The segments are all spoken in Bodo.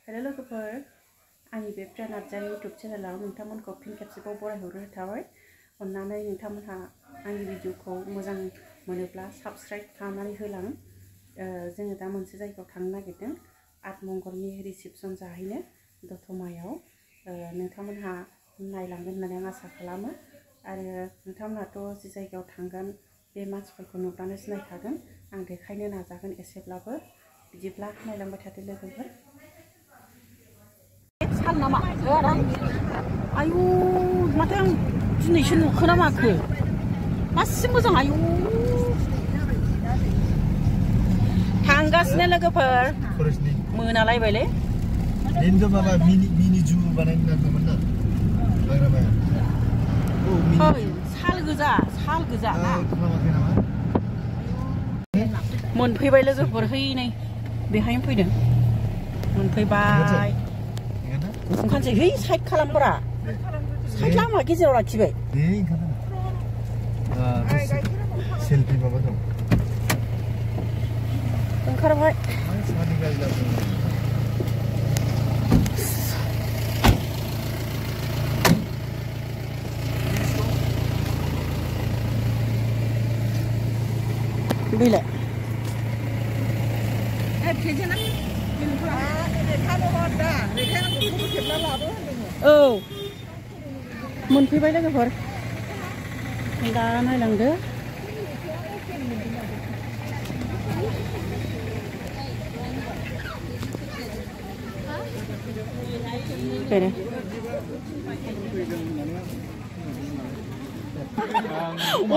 हेलो लोगोफोर आंनि बे प्रिया नार्जारि यूट्यूब चेनेलाव नोंथांमोनखौ फिन खेबसेबाव बरायहरनाय थाबाय अन्नानै नोंथांमोनहा आंनि भिडिअखौ मोजां मोनोब्ला साबस्क्राइब खालामनानै होलां जोङो दा मोनसे जायगायाव थांनो नागिरदों आठमंगलनि रिसेपसन जाहैनो दतमायाव नोंथांमोनहा नायलांगोन होननानै आं आसा खालामो आरो नोंथांमोनहाथ' जि जायगायाव थांगोन बे मानसिफोरखौ नुब्लानो सिनायखागोन आं देखायनो नाजागोन एसेब्लाबो बिदिब्ला नायलांबाय थादो लोगोफोर सान नामा आयु माथो आं दिनैसो नुखोना माखो मासे मोजां आयु थांगासिनो लोगोफोर मोनालायबायलै बेनोथ' माबा मिनि जु बानायनो नागिरदोंमोन ना हाग्रामाया साल गोजा ना मोनफैबाय लोगोफोर है नै बेहायनो फैदों मोनफैबाय ओंखारसै है साइड खालामब्रा साइड लामा गेजेराव लाखिबाय सेलफि माबा दं ओंखारबाय बेलाय औ मोनफैबाय लोगोफोर दा नायलांदो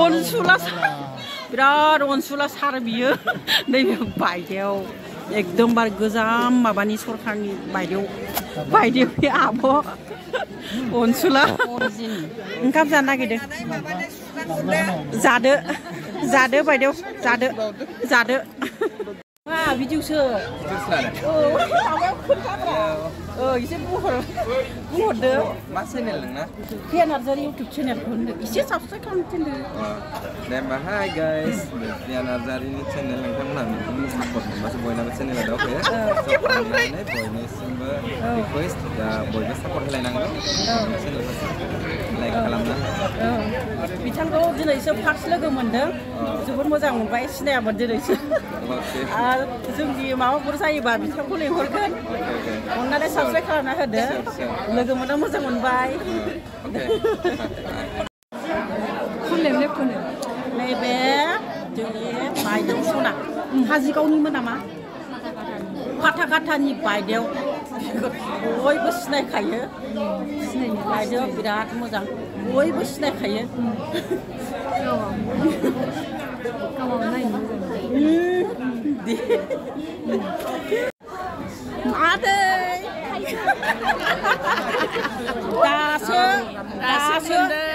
अनसुला बिराद अनसुला सार बियो नैबे बायदेव एकदमबार गोजाम माबानि सरकारनि बायदेव बे आब' अनसुला ओंखाम जानो नागिरदों जादो बायदेव जादो भिडिअसो एसे बुंहरदो मा चेनेल नोंना प्रिया नार्जारि यूट्यूब चेनेलखौ होनदो एसे साबस्क्राइब खालामनो थिनदो दे होमबा हाय गाइस प्रिया नार्जारिनि चेनेल नोंथांमोनहा नोंथांनि सापर्ट मोनबासो बयनाबो चेनेला दावखोयो अन्नानै बयनिसिमबो रिक्वेस्ट दा बयबो सापर्ट होलायनांगौ चेनेलखौ लाइक खालामना बिथांखौ दिनैसो फार्स्ट लोगो मोनदों जोबोद मोजां मोनबाय सिनायामोन दिनैसो आरो जोंनि माबाफोर जायोबा बिथांखौ लिंहरगोन अन्नानै साबस्क्राइब खालामना होदो लोगो मोनना मोजां मोनबाय नैबे जोंनि बायदेव सना काजिगावनिमोन नामा फाथाखाथानि बायदेव बयबो सिनायखायो बायदेव बिराद मोजां बयबो सिनायखायो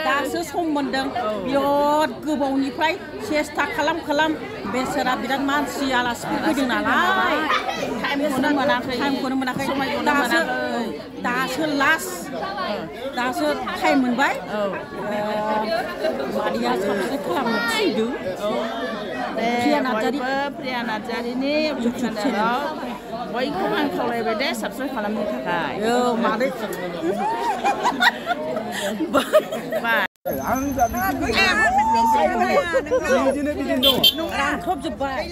दासो सम मोनदों बिराद गोबावनिफ्राय सेस्था खालाम बेसोरा बिराद मानसि आलासिफोर फैदों नालाय टाइमखौनो मोनाखै दासो लास्ट दासो टाइम मोनबाय मादैया साबस्क्राइब खालामनो थिनदों प्रिया नार्जारिनि यूट्यूब चेनेलाव बयखौबो आं खावलायबाय दे साबस्क्राइब खालामनो थाखाय मादै रानख्रबजोब्बाय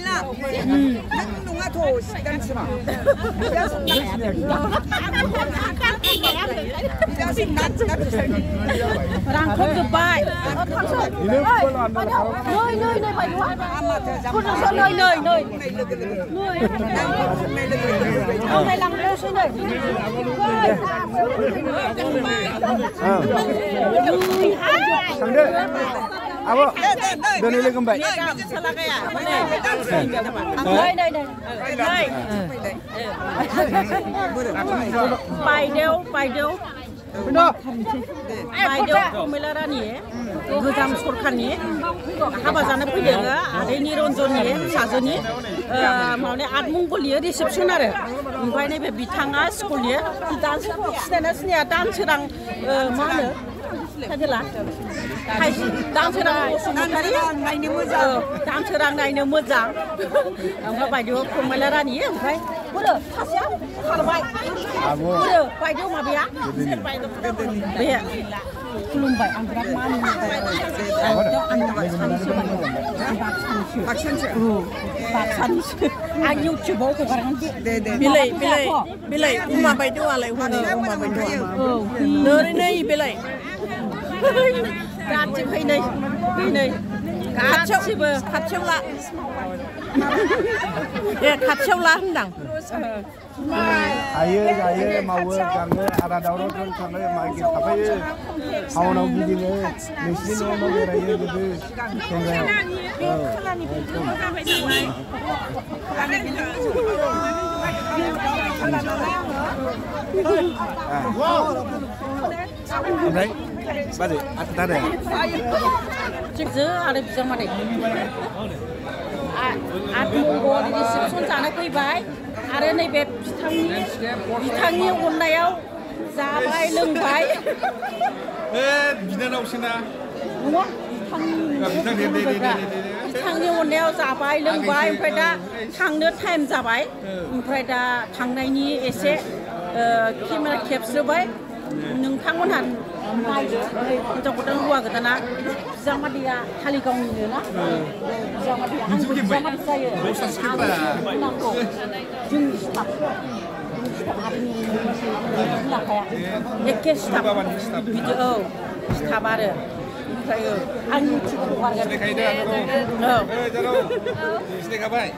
रानख्रबजोब्बाय थांदो आब' दोनै लोगो मोनबाय बायदेव कमला रानि गोजाम सरकारनि हाबा जानो फैदों आदै निरन्जननि फिसाजोनि माने आठमंगलनि रिसेपसन आरो ओमफ्राय नैबे बिथाङा स्कुलनि सिनायना सिनाया दानसोरां मा होनो दानसोरां नायनो मोजां ओमफ्राय बायदेव कमला रानि ओमफ्राय सासेया खारबाय Abu. Baik mabia. Bea. Belum baik anggrek mana ni? Baksan. Ayu coba ke barang tu. Bilai. Uma baik dua lah. Uma baik dua. Dari ni bilai. Kacau ini. Kacau lah. Ya kacau lah hendang. Ayo mau kamu ada daurah kan kamu magi apa ya? Hawan au gini ni, mesti ni mau beraya gitu. Tengah. Baik. Balik, aku tak ada. Jadi ada bisa mana? Aku boleh disebut sana kau baik. Ada ni beb bitangnya undayau, zabai lengbai. Bina nak usina. Wah, bitangnya undayau zabai lengbai. Pada tangnya time zabai. Pada tangnai ni ese kamera capture baik. Nungtangmonan macam kita luar kita nak zaman dia kali kau ni lah zaman dia zaman saya nak jung stop hari ni nak kayak stop video stop ada saya angin cukup warga Jalo. Sini kapai.